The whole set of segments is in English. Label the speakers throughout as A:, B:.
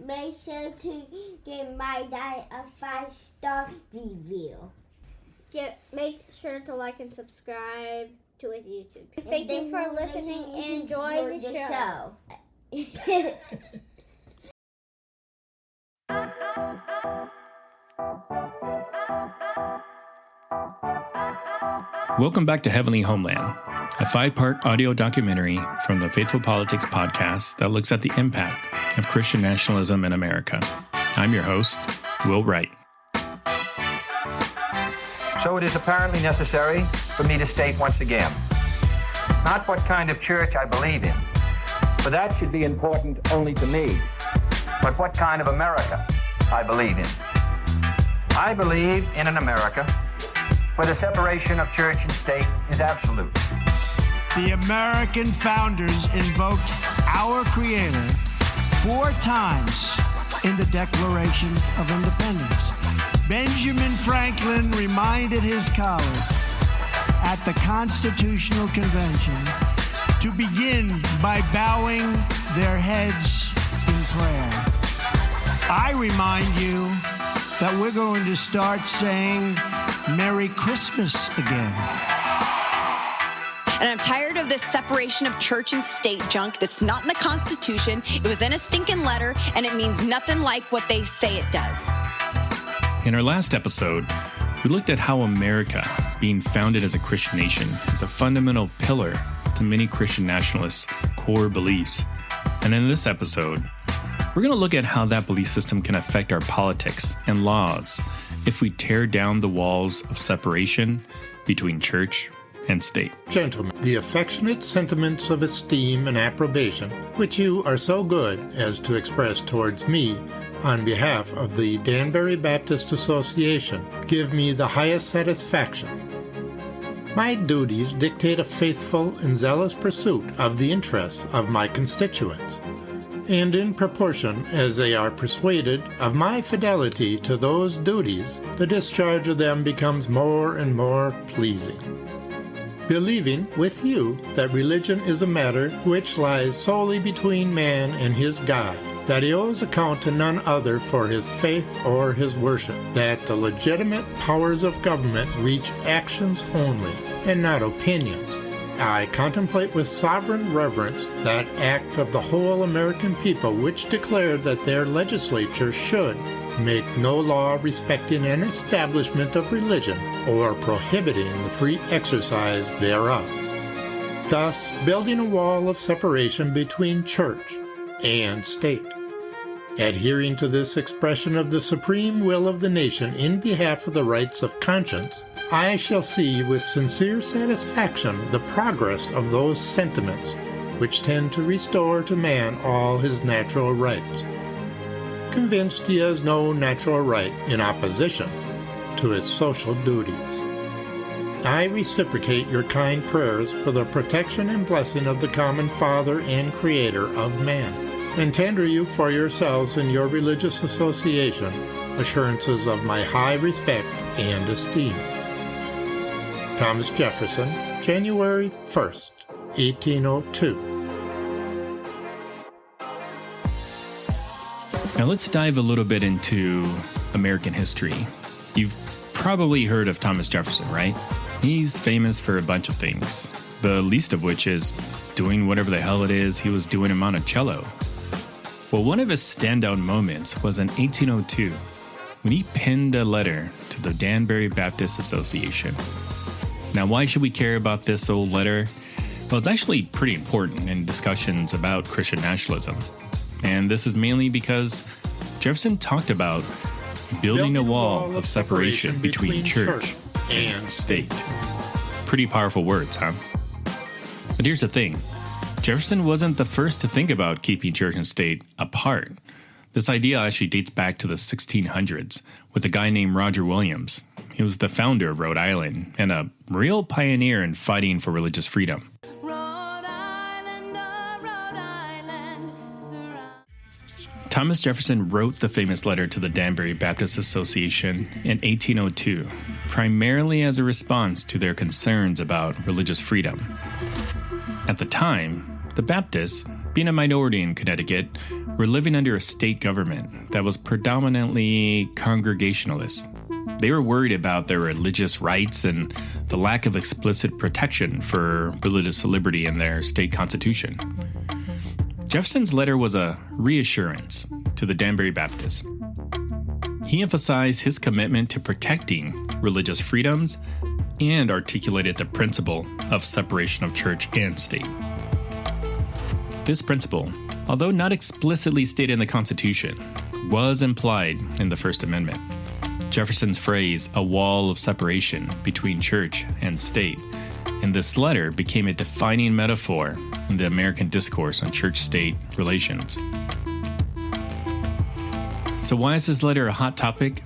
A: Make sure to give my dad a 5-star review.
B: Make sure to like and subscribe to his YouTube. Thank you for listening and enjoy the show.
C: Welcome back to Heavenly Homeland, a 5-part audio documentary from the Faithful Politics podcast that looks at the impact of Christian nationalism in America. I'm your host, Will Wright.
D: So it is apparently necessary for me to state once again, not what kind of church I believe in, for that should be important only to me, but what kind of America I believe in. I believe in an America where the separation of church and state is absolute.
E: The American founders invoked our Creator 4 times in the Declaration of Independence. Benjamin Franklin reminded his colleagues at the Constitutional Convention to begin by bowing their heads in prayer. I remind you that we're going to start saying Merry Christmas again.
F: And I'm tired of this separation of church and state junk that's not in the Constitution. It was in a stinking letter, and it means nothing like what they say it does.
C: In our last episode, we looked at how America, being founded as a Christian nation, is a fundamental pillar to many Christian nationalists' core beliefs. And in this episode, we're going to look at how that belief system can affect our politics and laws if we tear down the walls of separation between church and state.
G: Gentlemen, the affectionate sentiments of esteem and approbation which you are so good as to express towards me on behalf of the Danbury Baptist Association give me the highest satisfaction. My duties dictate a faithful and zealous pursuit of the interests of my constituents, and in proportion as they are persuaded of my fidelity to those duties, the discharge of them becomes more and more pleasing. Believing with you that religion is a matter which lies solely between man and his God, that he owes account to none other for his faith or his worship, that the legitimate powers of government reach actions only, and not opinions, I contemplate with sovereign reverence that act of the whole American people which declared that their legislature should make no law respecting an establishment of religion or prohibiting the free exercise thereof, thus building a wall of separation between church and state. Adhering to this expression of the supreme will of the nation in behalf of the rights of conscience, I shall see with sincere satisfaction the progress of those sentiments which tend to restore to man all his natural rights, convinced he has no natural right in opposition to his social duties. I reciprocate your kind prayers for the protection and blessing of the common Father and Creator of man, and tender you for yourselves and your religious association assurances of my high respect and esteem. Thomas Jefferson, January 1st, 1802.
C: Now let's dive a little bit into American history. You've probably heard of Thomas Jefferson, right? He's famous for a bunch of things, the least of which is doing whatever the hell it is he was doing in Monticello. Well, one of his standout moments was in 1802 when he penned a letter to the Danbury Baptist Association. Now, why should we care about this old letter? Well, it's actually pretty important in discussions about Christian nationalism. And this is mainly because Jefferson talked about building a wall of separation between church and state. Pretty powerful words, huh? But here's the thing. Jefferson wasn't the first to think about keeping church and state apart. This idea actually dates back to the 1600s with a guy named Roger Williams. He was the founder of Rhode Island and a real pioneer in fighting for religious freedom. Thomas Jefferson wrote the famous letter to the Danbury Baptist Association in 1802, primarily as a response to their concerns about religious freedom. At the time, the Baptists, being a minority in Connecticut, were living under a state government that was predominantly Congregationalist. They were worried about their religious rights and the lack of explicit protection for religious liberty in their state constitution. Jefferson's letter was a reassurance to the Danbury Baptists. He emphasized his commitment to protecting religious freedoms and articulated the principle of separation of church and state. This principle, although not explicitly stated in the Constitution, was implied in the First Amendment. Jefferson's phrase, "a wall of separation between church and state," in this letter became a defining metaphor in the American discourse on church-state relations. So why is this letter a hot topic?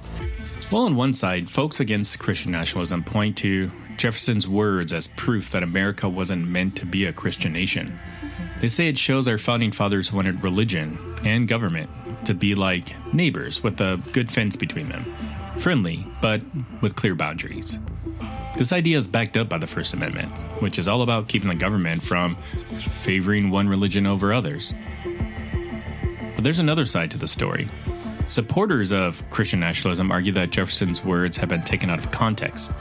C: Well, on one side, folks against Christian nationalism point to Jefferson's words as proof that America wasn't meant to be a Christian nation. They say it shows our founding fathers wanted religion and government to be like neighbors with a good fence between them, friendly, but with clear boundaries. This idea is backed up by the First Amendment, which is all about keeping the government from favoring one religion over others. But there's another side to the story. Supporters of Christian nationalism argue that Jefferson's words have been taken out of context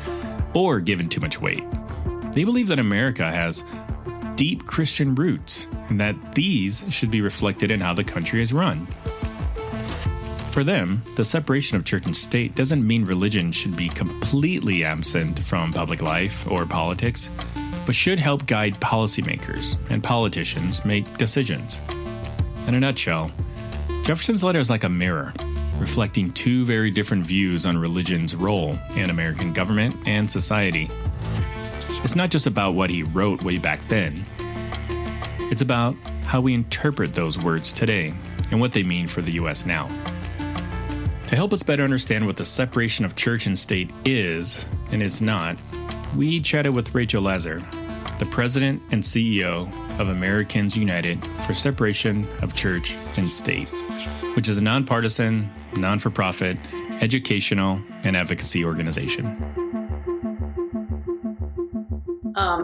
C: or given too much weight. They believe that America has deep Christian roots and that these should be reflected in how the country is run. For them, the separation of church and state doesn't mean religion should be completely absent from public life or politics, but should help guide policymakers and politicians make decisions. In a nutshell, Jefferson's letter is like a mirror, reflecting two very different views on religion's role in American government and society. It's not just about what he wrote way back then. It's about how we interpret those words today and what they mean for the U.S. now. To help us better understand what the separation of church and state is and is not, we chatted with Rachel Lazar, the president and CEO of Americans United for Separation of Church and State, which is a nonpartisan, non-for-profit, educational, and advocacy organization.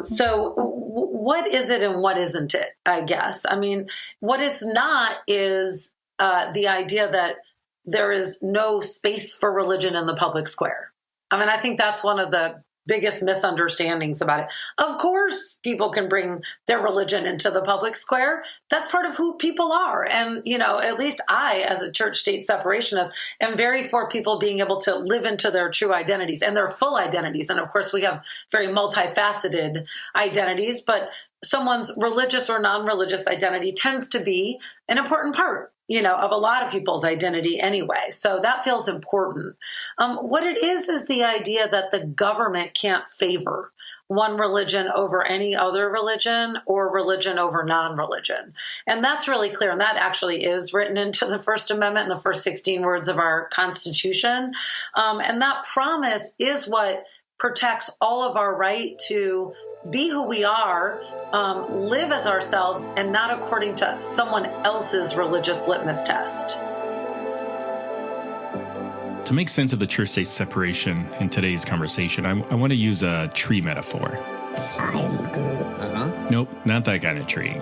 H: So what is it and what isn't it, I guess? I mean, what it's not is the idea that there is no space for religion in the public square. I mean, I think that's one of the biggest misunderstandings about it. Of course, people can bring their religion into the public square. That's part of who people are. And, you know, at least I, as a church-state separationist, am very for people being able to live into their true identities and their full identities. And of course, we have very multifaceted identities, but someone's religious or non-religious identity tends to be an important part, you know, of a lot of people's identity anyway. So that feels important. What it is the idea that the government can't favor one religion over any other religion or religion over non-religion. And that's really clear. And that actually is written into the First Amendment in the first 16 words of our Constitution. And that promise is what protects all of our right to be who we are, live as ourselves, and not according to someone else's religious litmus test.
C: To make sense of the church-state separation in today's conversation, I want to use a tree metaphor. Nope, not that kind of tree.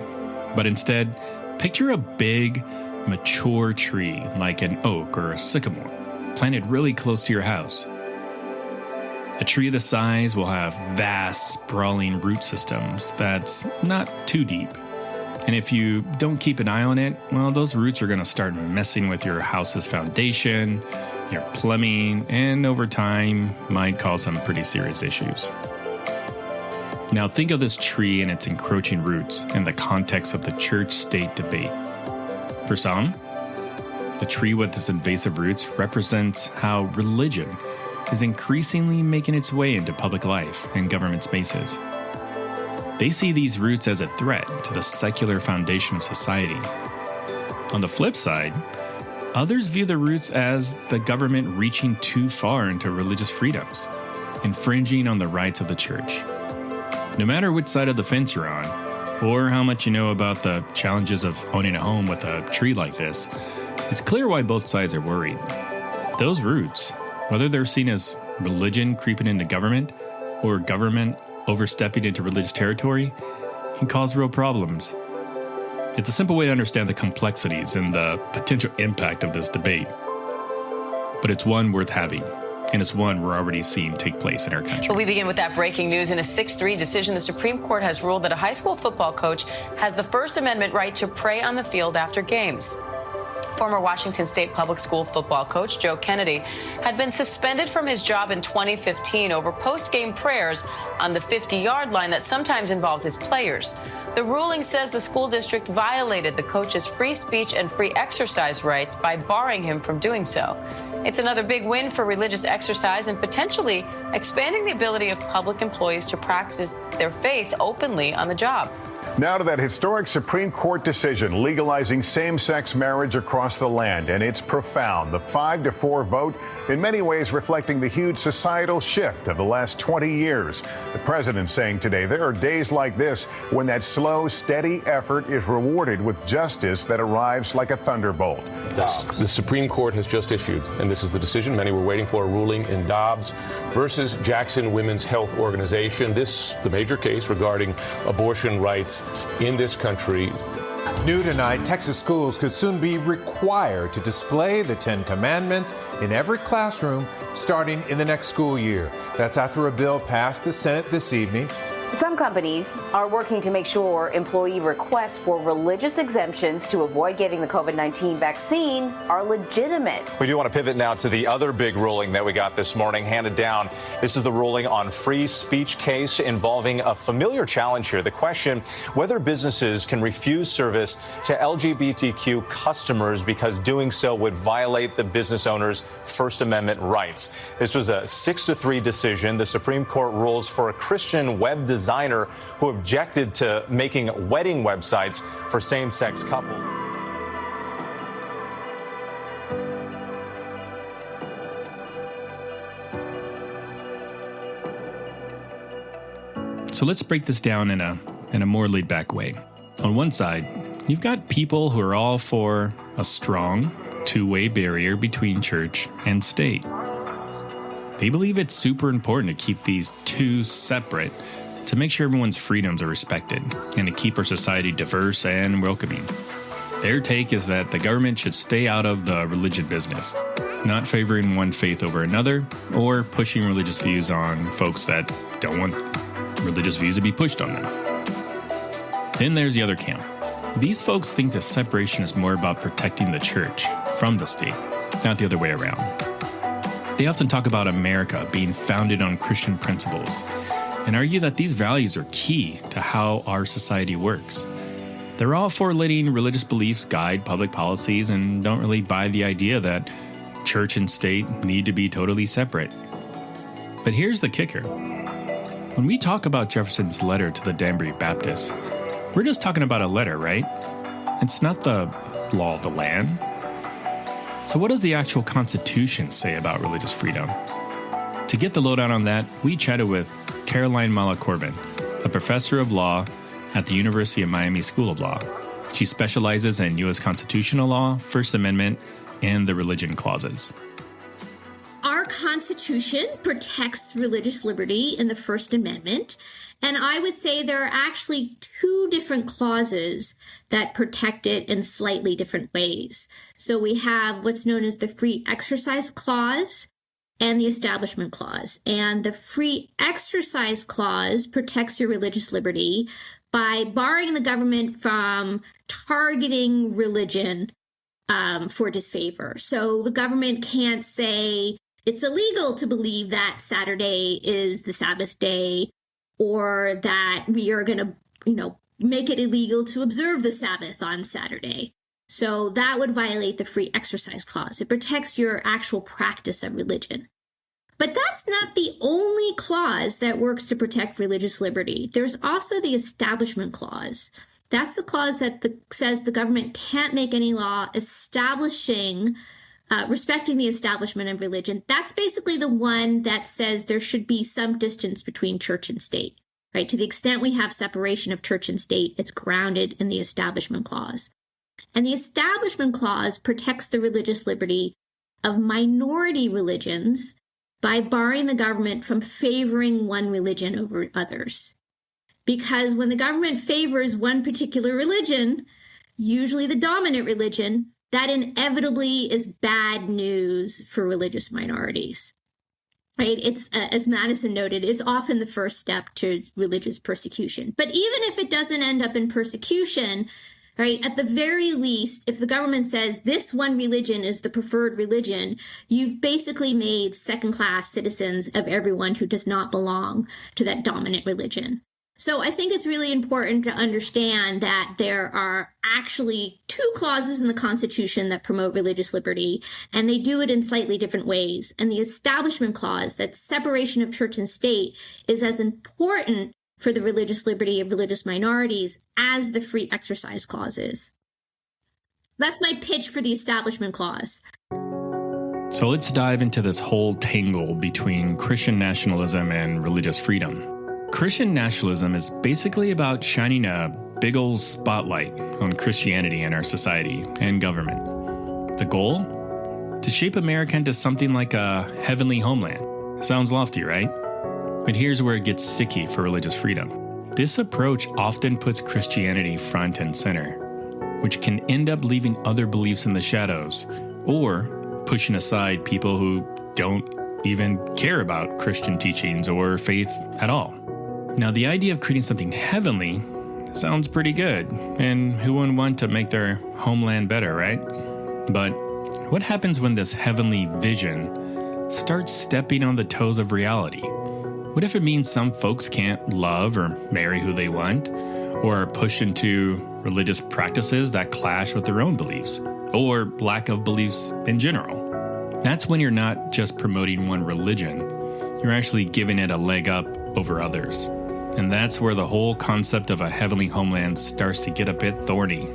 C: But instead, picture a big, mature tree like an oak or a sycamore, planted really close to your house. A tree this size will have vast, sprawling root systems that's not too deep. And if you don't keep an eye on it, well, those roots are going to start messing with your house's foundation, your plumbing, and over time might cause some pretty serious issues. Now think of this tree and its encroaching roots in the context of the church-state debate. For some, the tree with its invasive roots represents how religion is increasingly making its way into public life and government spaces. They see these roots as a threat to the secular foundation of society. On the flip side, others view the roots as the government reaching too far into religious freedoms, infringing on the rights of the church. No matter which side of the fence you're on, or how much you know about the challenges of owning a home with a tree like this, it's clear why both sides are worried. Those roots, whether they're seen as religion creeping into government or government overstepping into religious territory, can cause real problems. It's a simple way to understand the complexities and the potential impact of this debate. But it's one worth having, and it's one we're already seeing take place in our country.
I: Well, we begin with that breaking news. In a 6-3 decision, the Supreme Court has ruled that a high school football coach has the First Amendment right to pray on the field after games. Former Washington State public school football coach Joe Kennedy had been suspended from his job in 2015 over post-game prayers on the 50-yard line that sometimes involved his players. The ruling says the school district violated the coach's free speech and free exercise rights by barring him from doing so. It's another big win for religious exercise and potentially expanding the ability of public employees to practice their faith openly on the job.
J: Now to that historic Supreme Court decision legalizing same-sex marriage across the land, and it's profound. The 5-4 vote, in many ways reflecting the huge societal shift of the last 20 years. The president saying today there are days like this when that slow, steady effort is rewarded with justice that arrives like a thunderbolt.
K: The Supreme Court has just issued, and this is the decision many were waiting for, a ruling in Dobbs versus Jackson Women's Health Organization. This, the major case regarding abortion rights in this country.
L: New tonight, Texas schools could soon be required to display the 10 Commandments in every classroom starting in the next school year. That's after a bill passed the Senate this evening.
M: Some companies are working to make sure employee requests for religious exemptions to avoid getting the COVID-19 vaccine are legitimate.
N: We do want to pivot now to the other big ruling that we got this morning, handed down. This is the ruling on free speech case involving a familiar challenge here. The question whether businesses can refuse service to LGBTQ customers because doing so would violate the business owner's First Amendment rights. This was a 6-3 decision. The Supreme Court rules for a Christian web designer who objected to making wedding websites for same-sex couples.
C: So let's break this down in a more laid-back way. On one side, you've got people who are all for a strong two-way barrier between church and state. They believe it's super important to keep these two separate to make sure everyone's freedoms are respected and to keep our society diverse and welcoming. Their take is that the government should stay out of the religion business, not favoring one faith over another or pushing religious views on folks that don't want religious views to be pushed on them. Then there's the other camp. These folks think the separation is more about protecting the church from the state, not the other way around. They often talk about America being founded on Christian principles and argue that these values are key to how our society works. They're all for letting religious beliefs guide public policies and don't really buy the idea that church and state need to be totally separate. But here's the kicker. When we talk about Jefferson's letter to the Danbury Baptists, we're just talking about a letter, right? It's not the law of the land. So what does the actual Constitution say about religious freedom? To get the lowdown on that, we chatted with Caroline Corbin, a professor of law at the University of Miami School of Law. She specializes in U.S. constitutional law, First Amendment, and the religion clauses.
O: Our Constitution protects religious liberty in the First Amendment, and I would say there are actually two different clauses that protect it in slightly different ways. So we have what's known as the Free Exercise Clause and the Establishment Clause. And the Free Exercise Clause protects your religious liberty by barring the government from targeting religion for disfavor. So the government can't say it's illegal to believe that Saturday is the Sabbath day, or that we are going to, make it illegal to observe the Sabbath on Saturday. So that would violate the Free Exercise Clause. It protects your actual practice of religion. But that's not the only clause that works to protect religious liberty. There's also the Establishment Clause. That's the clause that says the government can't make any law establishing, respecting the establishment of religion. That's basically the one that says there should be some distance between church and state, right? To the extent we have separation of church and state, it's grounded in the Establishment Clause. And the Establishment Clause protects the religious liberty of minority religions by barring the government from favoring one religion over others. Because when the government favors one particular religion, usually the dominant religion, that inevitably is bad news for religious minorities. Right? It's, as Madison noted, it's often the first step to religious persecution. But even if it doesn't end up in persecution, right, at the very least, if the government says this one religion is the preferred religion, you've basically made second-class citizens of everyone who does not belong to that dominant religion. So I think it's really important to understand that there are actually two clauses in the Constitution that promote religious liberty, and they do it in slightly different ways. And the Establishment Clause, that separation of church and state, is as important for the religious liberty of religious minorities as the Free Exercise Clause is. That's my pitch for the Establishment Clause.
C: So let's dive into this whole tangle between Christian nationalism and religious freedom. Christian nationalism is basically about shining a big old spotlight on Christianity in our society and government. The goal? To shape America into something like a heavenly homeland. Sounds lofty, right? But here's where it gets sticky for religious freedom. This approach often puts Christianity front and center, which can end up leaving other beliefs in the shadows, or pushing aside people who don't even care about Christian teachings or faith at all. Now, the idea of creating something heavenly sounds pretty good, and who wouldn't want to make their homeland better, right? But what happens when this heavenly vision starts stepping on the toes of reality? What if it means some folks can't love or marry who they want, or are pushed into religious practices that clash with their own beliefs, or lack of beliefs in general? That's when you're not just promoting one religion, you're actually giving it a leg up over others. And that's where the whole concept of a heavenly homeland starts to get a bit thorny.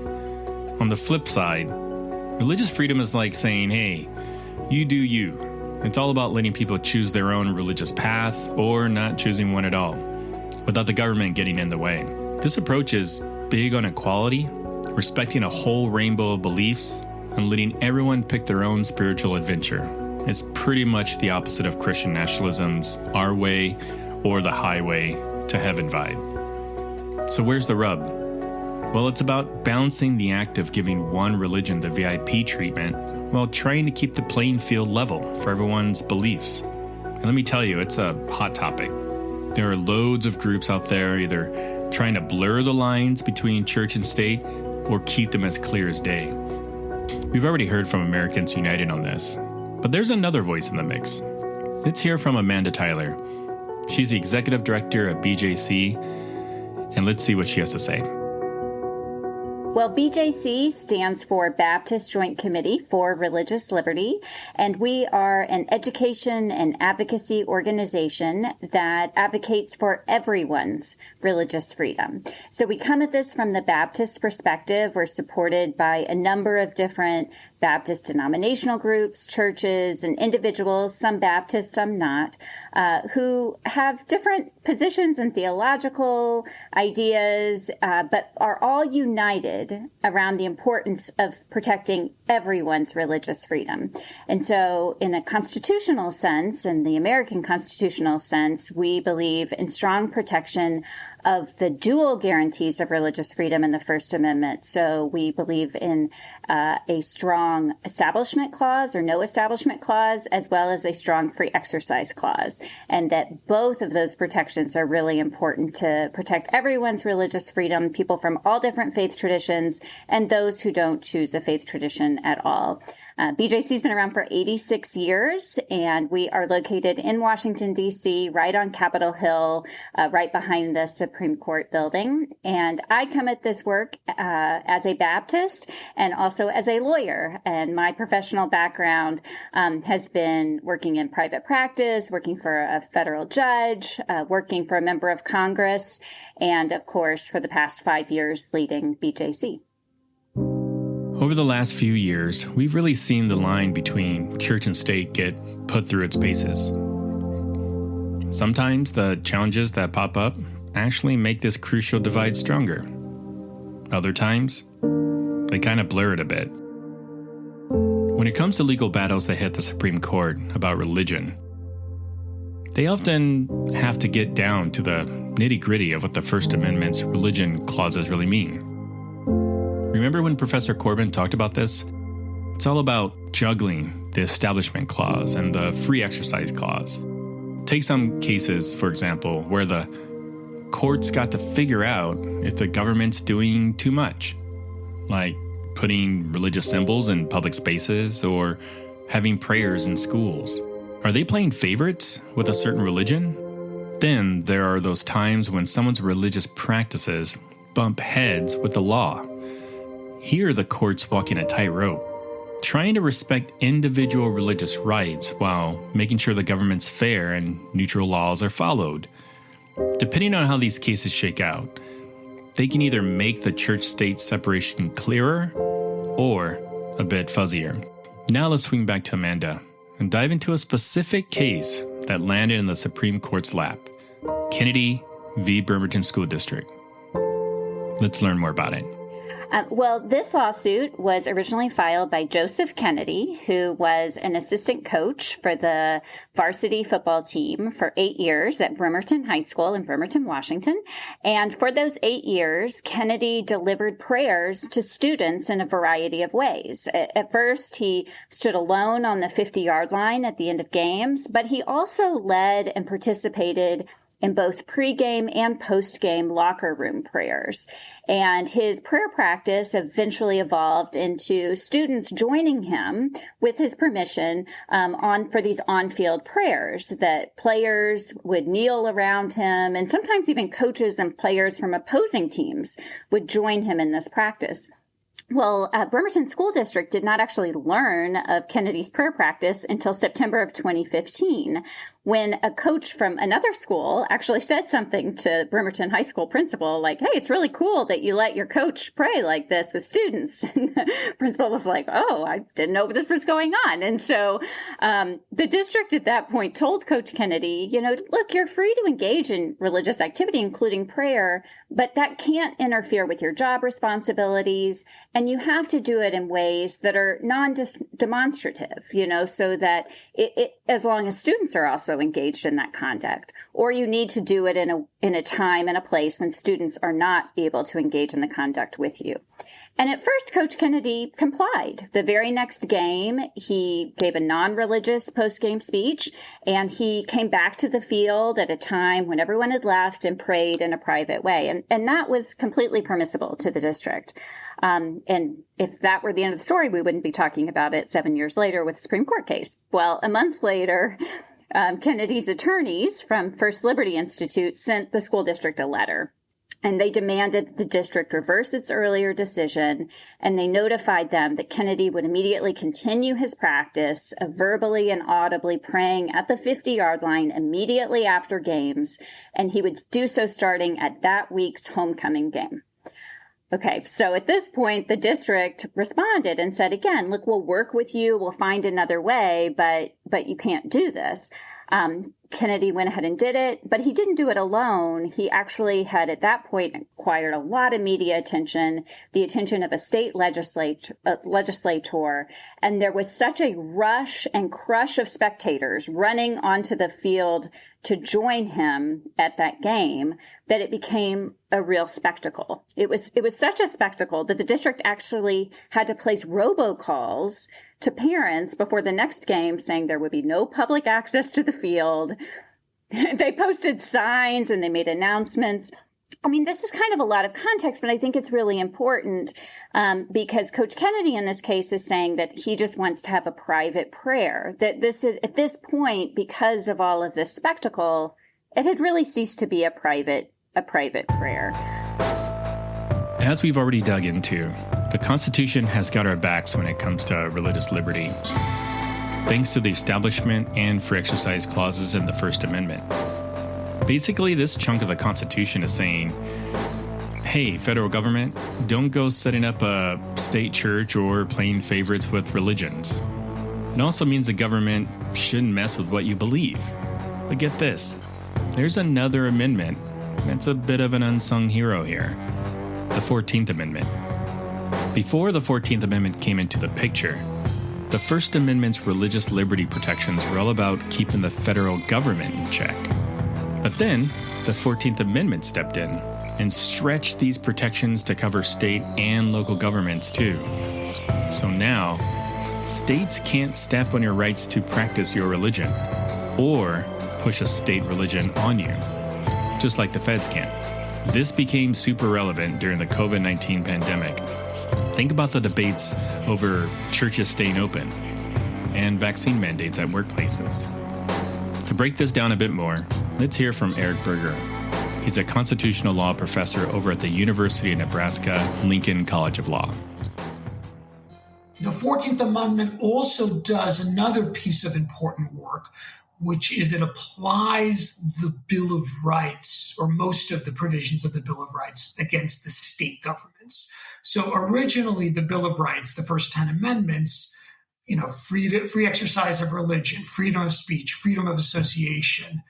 C: On the flip side, religious freedom is like saying, hey, you do you. It's all about letting people choose their own religious path or not choosing one at all, without the government getting in the way. This approach is big on equality, respecting a whole rainbow of beliefs, and letting everyone pick their own spiritual adventure. It's pretty much the opposite of Christian nationalism's our way or the highway to heaven vibe. So where's the rub? Well, it's about balancing the act of giving one religion the VIP treatment while trying to keep the playing field level for everyone's beliefs. And let me tell you, it's a hot topic. There are loads of groups out there either trying to blur the lines between church and state or keep them as clear as day. We've already heard from Americans United on this, but there's another voice in the mix. Let's hear from Amanda Tyler. She's the executive director of BJC, and let's see what she has to say.
P: Well, BJC stands for Baptist Joint Committee for Religious Liberty, and we are an education and advocacy organization that advocates for everyone's religious freedom. So we come at this from the Baptist perspective. We're supported by a number of different Baptist denominational groups, churches, and individuals, some Baptist, some not, who have different positions and theological ideas, but are all united around the importance of protecting everyone's religious freedom. And so in a constitutional sense, in the American constitutional sense, we believe in strong protection of the dual guarantees of religious freedom in the First Amendment. So we believe in a strong establishment clause or no establishment clause, as well as a strong free exercise clause, and that both of those protections are really important to protect everyone's religious freedom, people from all different faith traditions, and those who don't choose a faith tradition at all. BJC's been around for 86 years, and we are located in Washington, D.C., right on Capitol Hill, right behind the Supreme Court building. And I come at this work as a Baptist and also as a lawyer. And my professional background has been working in private practice, working for a federal judge, working for a member of Congress, and of course, for the past 5 years, leading BJC.
C: Over the last few years, we've really seen the line between church and state get put through its paces. Sometimes the challenges that pop up actually make this crucial divide stronger. Other times, they kind of blur it a bit. When it comes to legal battles that hit the Supreme Court about religion, they often have to get down to the nitty-gritty of what the First Amendment's religion clauses really mean. Remember when Professor Corbin talked about this? It's all about juggling the Establishment Clause and the Free Exercise Clause. Take some cases, for example, where the courts got to figure out if the government's doing too much, like putting religious symbols in public spaces or having prayers in schools. Are they playing favorites with a certain religion? Then there are those times when someone's religious practices bump heads with the law. Here the court's walking a tightrope, trying to respect individual religious rights while making sure the government's fair and neutral laws are followed. Depending on how these cases shake out, they can either make the church-state separation clearer or a bit fuzzier. Now let's swing back to Amanda and dive into a specific case that landed in the Supreme Court's lap, Kennedy v. Bremerton School District. Let's learn more about it.
P: Well, this lawsuit was originally filed by Joseph Kennedy, who was an assistant coach for the varsity football team for 8 years at Bremerton High School in Bremerton, Washington. And for those 8 years, Kennedy delivered prayers to students in a variety of ways. At first, he stood alone on the 50-yard line at the end of games, but he also led and participated in both pregame and postgame locker room prayers. And his prayer practice eventually evolved into students joining him with his permission for these on-field prayers, that players would kneel around him, and sometimes even coaches and players from opposing teams would join him in this practice. Well, Bremerton School District did not actually learn of Kennedy's prayer practice until September of 2015, when a coach from another school actually said something to Bremerton High School principal, like, hey, it's really cool that you let your coach pray like this with students. And the principal was like, oh, I didn't know this was going on. And so the district at that point told Coach Kennedy, look, you're free to engage in religious activity, including prayer, but that can't interfere with your job responsibilities. And you have to do it in ways that are non-demonstrative, so that as long as students are also engaged in that conduct, or you need to do it in a time and a place when students are not able to engage in the conduct with you. And at first, Coach Kennedy complied. The very next game, he gave a non-religious post-game speech, and he came back to the field at a time when everyone had left and prayed in a private way. And that was completely permissible to the district. And if that were the end of the story, we wouldn't be talking about it 7 years later with a Supreme Court case. Well, a month later, Kennedy's attorneys from First Liberty Institute sent the school district a letter. And they demanded that the district reverse its earlier decision, and they notified them that Kennedy would immediately continue his practice of verbally and audibly praying at the 50-yard line immediately after games, and he would do so starting at that week's homecoming game. Okay, so at this point, the district responded and said, again, look, we'll work with you, we'll find another way, but you can't do this. Kennedy went ahead and did it, but he didn't do it alone. He actually had at that point acquired a lot of media attention, the attention of a state legislator, and there was such a rush and crush of spectators running onto the field to join him at that game that it became a real spectacle. It was such a spectacle that the district actually had to place robocalls to parents before the next game saying there would be no public access to the field. They posted signs and they made announcements. I mean, this is kind of a lot of context, but I think it's really important because Coach Kennedy in this case is saying that he just wants to have a private prayer, that this is at this point, because of all of this spectacle, it had really ceased to be a private prayer.
C: As we've already dug into, the Constitution has got our backs when it comes to religious liberty, thanks to the Establishment and Free Exercise clauses in the First Amendment. Basically, this chunk of the Constitution is saying, hey, federal government, don't go setting up a state church or playing favorites with religions. It also means the government shouldn't mess with what you believe. But get this, there's another amendment that's a bit of an unsung hero here, the 14th Amendment. Before the 14th Amendment came into the picture, the First Amendment's religious liberty protections were all about keeping the federal government in check. But then, the 14th Amendment stepped in and stretched these protections to cover state and local governments too. So now, states can't step on your rights to practice your religion or push a state religion on you, just like the feds can. This became super relevant during the COVID-19 pandemic. Think about the debates over churches staying open and vaccine mandates at workplaces. To break this down a bit more, let's hear from Eric Berger. He's a constitutional law professor over at the University of Nebraska-Lincoln College of Law.
Q: The 14th Amendment also does another piece of important work, which is it applies the Bill of Rights, or most of the provisions of the Bill of Rights, against the state governments. So originally, the Bill of Rights, the first 10 amendments, free exercise of religion, freedom of speech, freedom of association,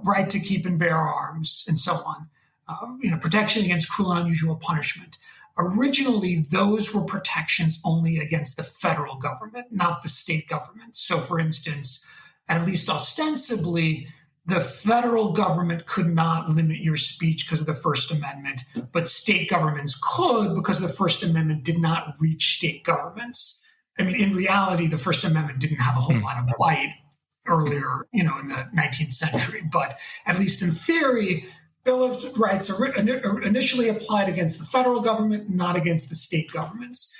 Q: right to keep and bear arms, and so on, protection against cruel and unusual punishment. Originally, those were protections only against the federal government, not the state government. So, for instance, at least ostensibly, the federal government could not limit your speech because of the First Amendment, but state governments could because the First Amendment did not reach state governments. I mean, in reality, the First Amendment didn't have a whole lot of bite earlier, in the 19th century. But at least in theory, Bill of Rights initially applied against the federal government, not against the state governments.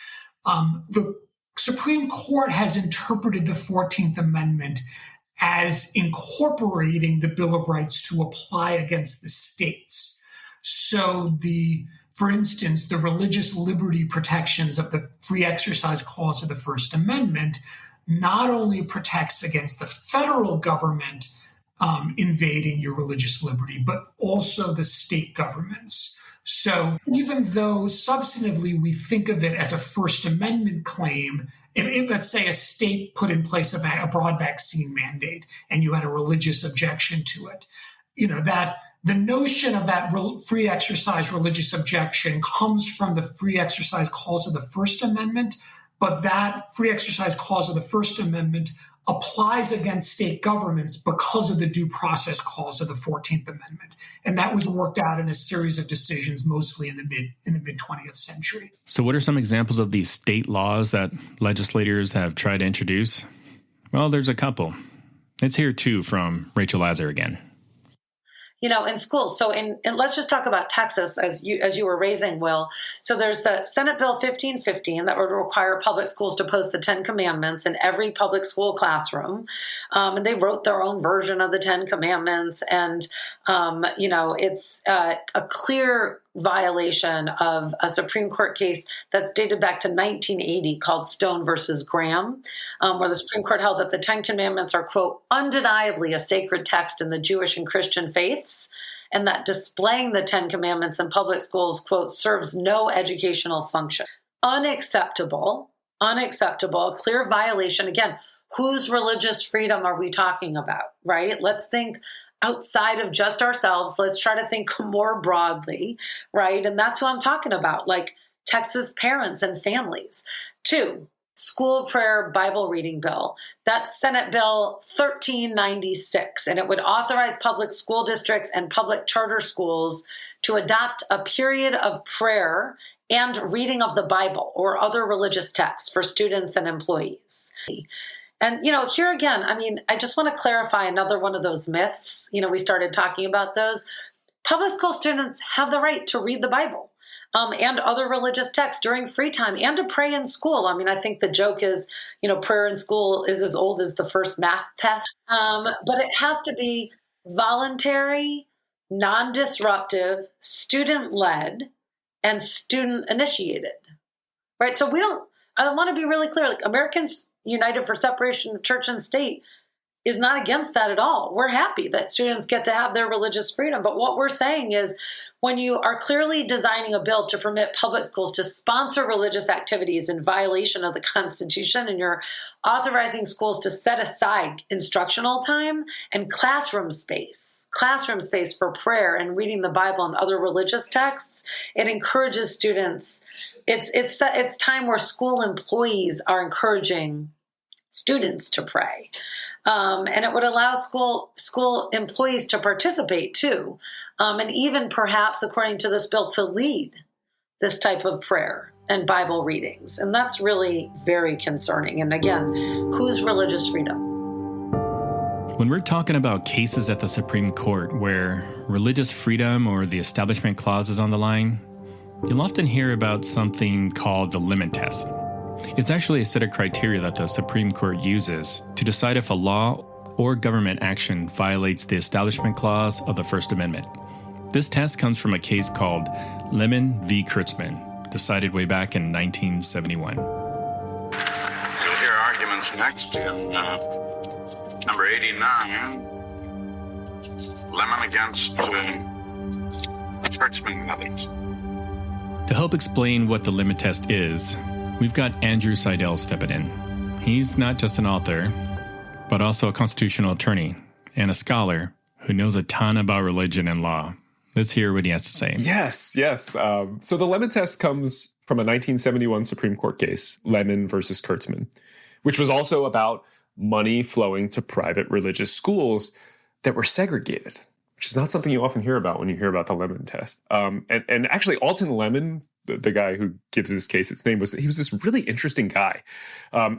Q: The Supreme Court has interpreted the 14th Amendment as incorporating the Bill of Rights to apply against the states. So for instance, the religious liberty protections of the Free Exercise Clause of the First Amendment not only protects against the federal government invading your religious liberty, but also the state governments. So even though substantively we think of it as a First Amendment claim, let's say a state put in place a broad vaccine mandate and you had a religious objection to it, that the notion of that free exercise religious objection comes from the Free Exercise Clause of the First Amendment, but that Free Exercise Clause of the First Amendment applies against state governments because of the Due Process Clause of the 14th Amendment. And that was worked out in a series of decisions, mostly in the mid 20th century.
C: So what are some examples of these state laws that legislators have tried to introduce? Well, there's a couple. Let's hear two from Rachel Lazar again.
H: In schools. So and let's just talk about Texas as you were raising, Will. So there's the Senate Bill 1515 that would require public schools to post the 10 Commandments in every public school classroom. And they wrote their own version of the 10 Commandments. And, it's a clear violation of a Supreme Court case that's dated back to 1980 called Stone versus Graham, where the Supreme Court held that the 10 Commandments are, quote, undeniably a sacred text in the Jewish and Christian faiths, and that displaying the 10 Commandments in public schools, quote, serves no educational function. Unacceptable, a clear violation. Again, whose religious freedom are we talking about, right? Let's think outside of just ourselves. Let's try to think more broadly, right? And that's who I'm talking about, like Texas parents and families. 2, school prayer Bible reading bill. That's Senate Bill 1396, and it would authorize public school districts and public charter schools to adopt a period of prayer and reading of the Bible or other religious texts for students and employees. And, here again, I just want to clarify another one of those myths. We started talking about those. Public school students have the right to read the Bible and other religious texts during free time and to pray in school. I think the joke is, prayer in school is as old as the first math test. But it has to be voluntary, non-disruptive, student-led, and student-initiated, right? So I want to be really clear, like Americans United for Separation of Church and State is not against that at all. We're happy that students get to have their religious freedom. But what we're saying is when you are clearly designing a bill to permit public schools to sponsor religious activities in violation of the Constitution, and you're authorizing schools to set aside instructional time and classroom space for prayer and reading the Bible and other religious texts, it encourages students. It's time where school employees are encouraging students to pray. And it would allow school employees to participate too. And even perhaps, according to this bill, to lead this type of prayer and Bible readings. And that's really very concerning. And again, whose religious freedom?
C: When we're talking about cases at the Supreme Court where religious freedom or the Establishment Clause is on the line, you'll often hear about something called the limit test. It's actually a set of criteria that the Supreme Court uses to decide if a law or government action violates the Establishment Clause of the First Amendment. This test comes from a case called Lemon v. Kurtzman, decided way back in 1971.
R: You'll hear arguments next in number 89, Lemon against Kurtzman and others.
C: To help explain what the limit test is, we've got Andrew Seidel stepping in. He's not just an author, but also a constitutional attorney and a scholar who knows a ton about religion and law. Let's hear what he has to say.
S: Yes. So the Lemon test comes from a 1971 Supreme Court case, Lemon versus Kurtzman, which was also about money flowing to private religious schools that were segregated, which is not something you often hear about when you hear about the Lemon test. And actually, Alton Lemon, the guy who gives this case its name, he was this really interesting guy.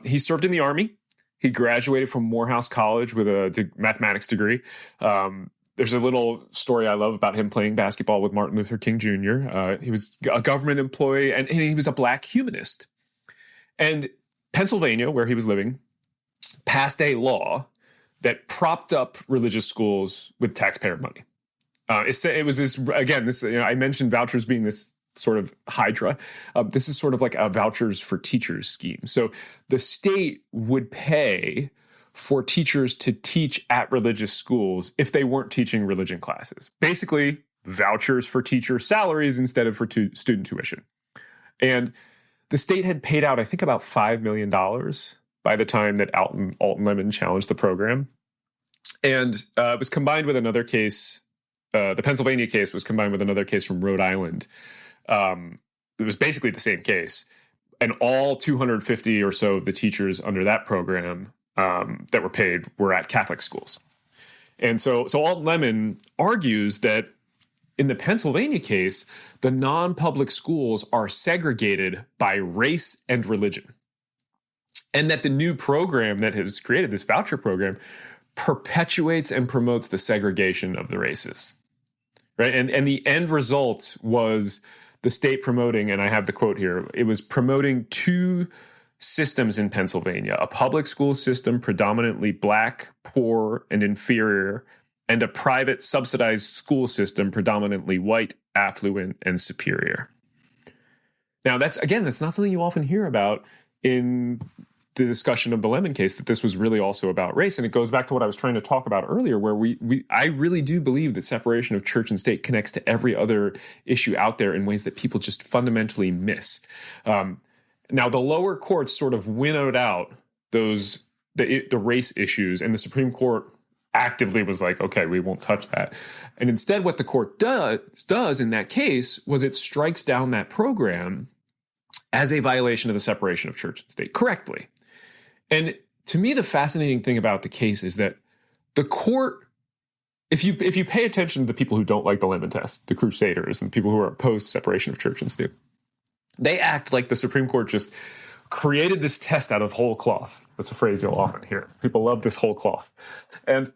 S: He served in the Army. He graduated from Morehouse College with a mathematics degree. There's a little story I love about him playing basketball with Martin Luther King Jr. He was a government employee, and he was a black humanist. And Pennsylvania, where he was living, passed a law that propped up religious schools with taxpayer money. It was this, again, this, I mentioned vouchers being this sort of hydra. This is sort of like a vouchers for teachers scheme. So the state would pay for teachers to teach at religious schools if they weren't teaching religion classes. Basically, vouchers for teacher salaries instead of for student tuition. And the state had paid out, I think, about $5 million by the time that Alton Lemon challenged the program. And it was combined with another case. The Pennsylvania case was combined with another case from Rhode Island. It was basically the same case. And all 250 or so of the teachers under that program that were paid were at Catholic schools. And so Alton Lemon argues that in the Pennsylvania case, the non-public schools are segregated by race and religion. And that the new program that has created, this voucher program, perpetuates and promotes the segregation of the races. Right? And the end result was the state promoting, and I have the quote here, it was promoting two systems in Pennsylvania, a public school system predominantly black, poor, and inferior, and a private subsidized school system predominantly white, affluent, and superior. Now, that's not something you often hear about in the discussion of the Lemon case, that this was really also about race. And it goes back to what I was trying to talk about earlier, where I really do believe that separation of church and state connects to every other issue out there in ways that people just fundamentally miss. Now, the lower courts sort of winnowed out the race issues, and the Supreme Court actively was like, okay, we won't touch that. And instead, what the court does in that case was it strikes down that program as a violation of the separation of church and state correctly. And to me, the fascinating thing about the case is that the court, if you pay attention to the people who don't like the Lemon test, the Crusaders and people who are opposed to separation of church and state, they act like the Supreme Court just created this test out of whole cloth. That's a phrase you'll often hear. People love this whole cloth. And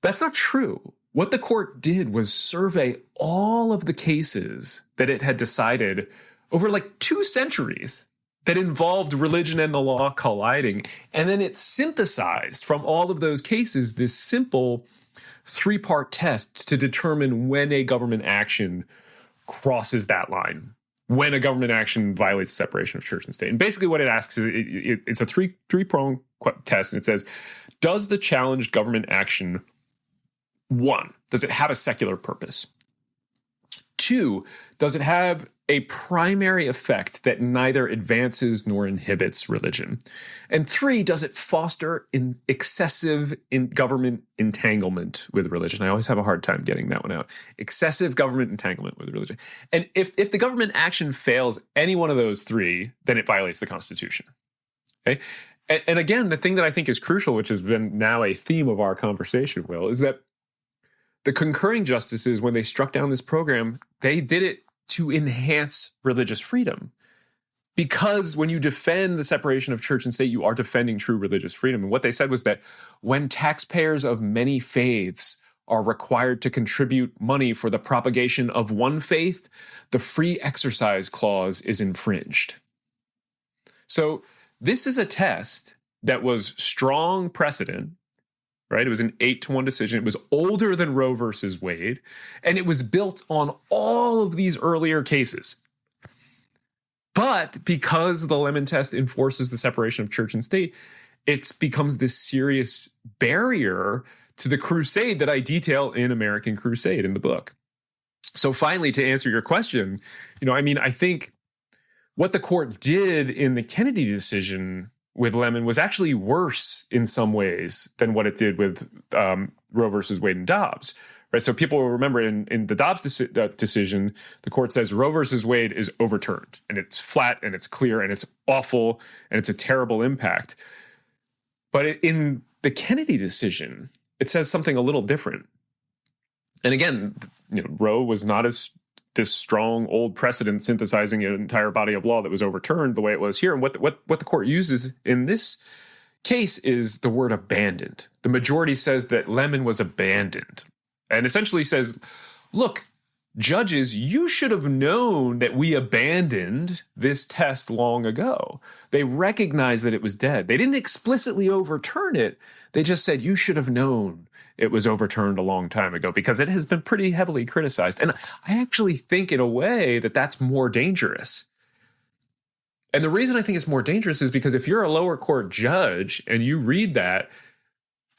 S: that's not true. What the court did was survey all of the cases that it had decided over like 2 centuries that involved religion and the law colliding. And then it synthesized from all of those cases this simple 3-part test to determine when a government action crosses that line, when a government action violates separation of church and state. And basically what it asks is it's a three-pronged test, and it says, does the challenged government action, 1, does it have a secular purpose? 2, does it have a primary effect that neither advances nor inhibits religion? And 3, does it foster excessive government entanglement with religion? I always have a hard time getting that one out. Excessive government entanglement with religion. And if the government action fails any one of those 3, then it violates the Constitution. Okay? And again, the thing that I think is crucial, which has been now a theme of our conversation, Will, is that the concurring justices, when they struck down this program, they did it to enhance religious freedom. Because when you defend the separation of church and state, you are defending true religious freedom. And what they said was that when taxpayers of many faiths are required to contribute money for the propagation of one faith, the free exercise clause is infringed. So this is a test that was strong precedent, right? It was an 8-1 decision. It was older than Roe versus Wade, and it was built on all of these earlier cases. But because the Lemon test enforces the separation of church and state, it becomes this serious barrier to the crusade that I detail in American Crusade in the book. So finally, to answer your question, I think what the court did in the Kennedy decision with Lemon was actually worse in some ways than what it did with Roe versus Wade and Dobbs. Right, so people will remember in the Dobbs decision, the court says Roe versus Wade is overturned, and it's flat, and it's clear, and it's awful, and it's a terrible impact. But in the Kennedy decision, it says something a little different. And again, Roe was not as this strong old precedent synthesizing an entire body of law that was overturned the way it was here. And what the court uses in this case is the word abandoned. The majority says that Lemon was abandoned. And essentially says, look, judges, you should have known that we abandoned this test long ago. They recognized that it was dead. They didn't explicitly overturn it. They just said, you should have known it was overturned a long time ago because it has been pretty heavily criticized. And I actually think in a way that that's more dangerous. And the reason I think it's more dangerous is because if you're a lower court judge and you read that,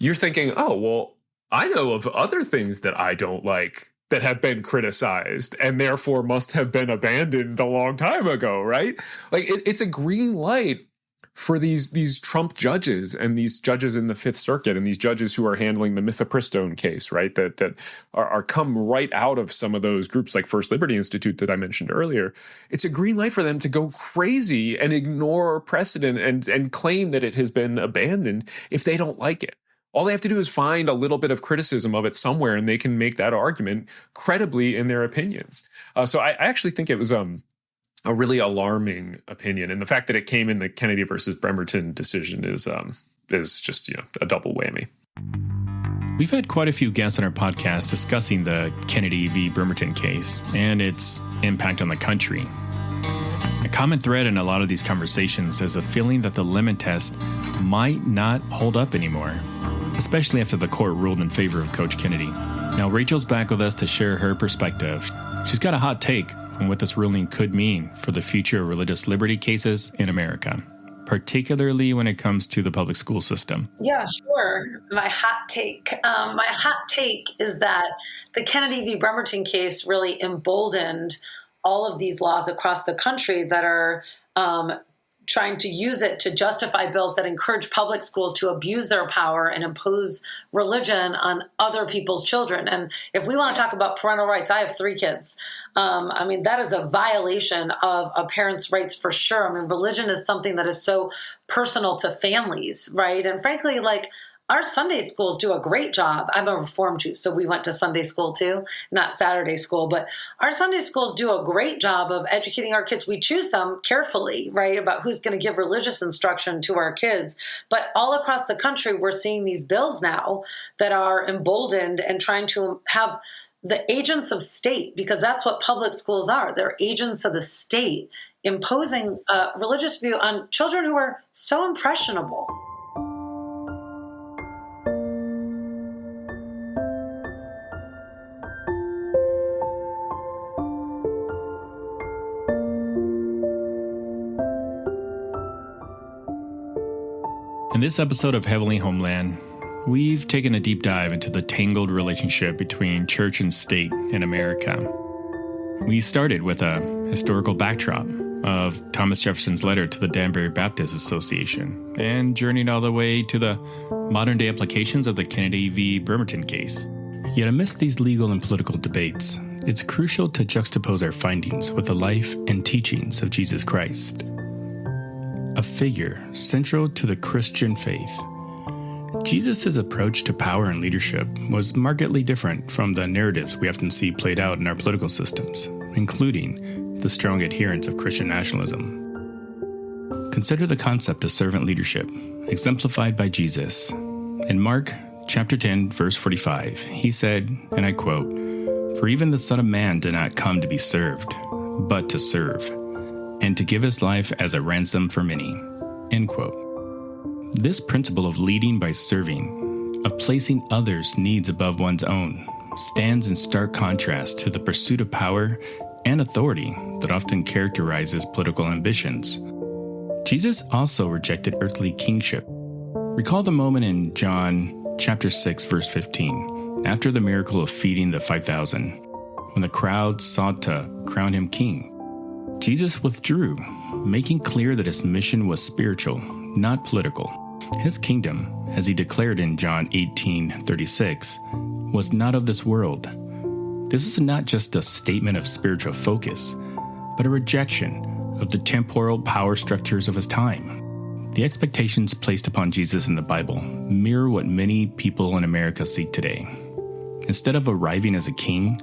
S: you're thinking, oh, well, I know of other things that I don't like that have been criticized and therefore must have been abandoned a long time ago, right? Like it's a green light for these Trump judges and these judges in the Fifth Circuit and these judges who are handling the mifepristone case, right? That are come right out of some of those groups like First Liberty Institute that I mentioned earlier. It's a green light for them to go crazy and ignore precedent and claim that it has been abandoned if they don't like it. All they have to do is find a little bit of criticism of it somewhere, and they can make that argument credibly in their opinions. So I actually think it was a really alarming opinion, and the fact that it came in the Kennedy versus Bremerton decision is just a double whammy.
C: We've had quite a few guests on our podcast discussing the Kennedy v. Bremerton case and its impact on the country. A common thread in a lot of these conversations is a feeling that the Lemon test might not hold up anymore, especially after the court ruled in favor of Coach Kennedy. Now, Rachel's back with us to share her perspective. She's got a hot take on what this ruling could mean for the future of religious liberty cases in America, particularly when it comes to the public school system.
H: Yeah, sure. My hot take is that the Kennedy v. Bremerton case really emboldened all of these laws across the country that are trying to use it to justify bills that encourage public schools to abuse their power and impose religion on other people's children. And if we want to talk about parental rights, I have 3 kids. That is a violation of a parent's rights for sure. Religion is something that is so personal to families, right? And frankly, our Sunday schools do a great job. I'm a Reformed Jew, so we went to Sunday school too, not Saturday school. But our Sunday schools do a great job of educating our kids. We choose them carefully, right, about who's going to give religious instruction to our kids. But all across the country, we're seeing these bills now that are emboldened and trying to have the agents of state, because that's what public schools are. They're agents of the state, imposing a religious view on children who are so impressionable.
C: In this episode of Heavenly Homeland, we've taken a deep dive into the tangled relationship between church and state in America. We started with a historical backdrop of Thomas Jefferson's letter to the Danbury Baptist Association and journeyed all the way to the modern-day implications of the Kennedy v. Bremerton case. Yet amidst these legal and political debates, it's crucial to juxtapose our findings with the life and teachings of Jesus Christ. a figure central to the Christian faith. Jesus' approach to power and leadership was markedly different from the narratives we often see played out in our political systems, including the strong adherents of Christian nationalism. Consider the concept of servant leadership, exemplified by Jesus. In Mark chapter 10, verse 45, he said, and I quote, "For even the Son of Man did not come to be served, but to serve, and to give his life as a ransom for many." End quote. This principle of leading by serving, of placing others' needs above one's own, stands in stark contrast to the pursuit of power and authority that often characterizes political ambitions. Jesus also rejected earthly kingship. Recall the moment in John chapter 6, verse 15, after the miracle of feeding the 5,000, when the crowd sought to crown him king. Jesus withdrew, making clear that his mission was spiritual, not political. His kingdom, as he declared in John 18:36, was not of this world. This was not just a statement of spiritual focus, but a rejection of the temporal power structures of his time. The expectations placed upon Jesus in the Bible mirror what many people in America seek today. Instead of arriving as a king,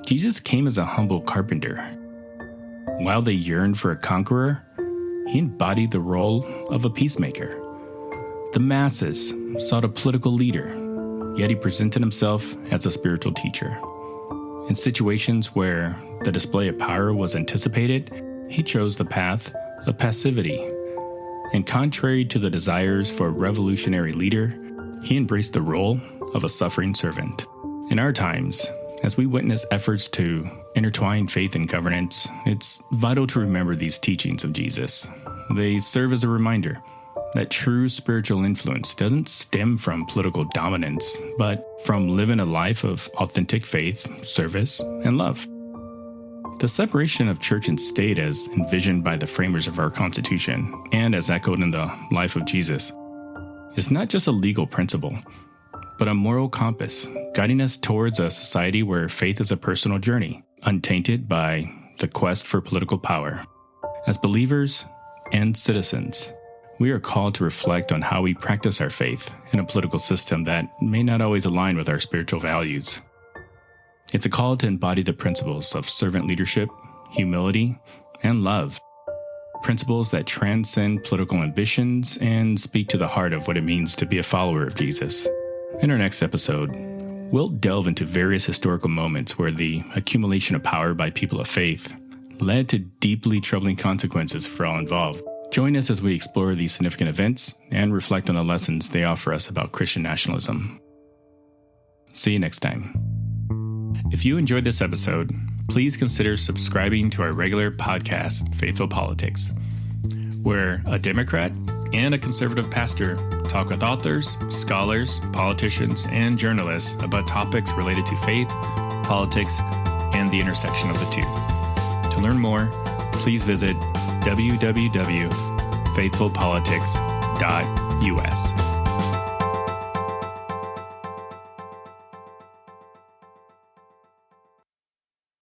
C: Jesus came as a humble carpenter. While they yearned for a conqueror, he embodied the role of a peacemaker. The masses sought a political leader, yet he presented himself as a spiritual teacher. In situations where the display of power was anticipated, he chose the path of passivity. And contrary to the desires for a revolutionary leader, he embraced the role of a suffering servant. In our times, as we witness efforts to intertwine faith and governance, it's vital to remember these teachings of Jesus. They serve as a reminder that true spiritual influence doesn't stem from political dominance, but from living a life of authentic faith, service, and love. The separation of church and state, as envisioned by the framers of our Constitution and as echoed in the life of Jesus, is not just a legal principle, but a moral compass guiding us towards a society where faith is a personal journey, untainted by the quest for political power. As believers and citizens, we are called to reflect on how we practice our faith in a political system that may not always align with our spiritual values. It's a call to embody the principles of servant leadership, humility, and love. Principles that transcend political ambitions and speak to the heart of what it means to be a follower of Jesus. In our next episode, we'll delve into various historical moments where the accumulation of power by people of faith led to deeply troubling consequences for all involved. Join us as we explore these significant events and reflect on the lessons they offer us about Christian nationalism. See you next time. If you enjoyed this episode, please consider subscribing to our regular podcast, Faithful Politics, where a Democrat and a conservative pastor talk with authors, scholars, politicians, and journalists about topics related to faith, politics, and the intersection of the two. To learn more, please visit www.faithfulpolitics.us.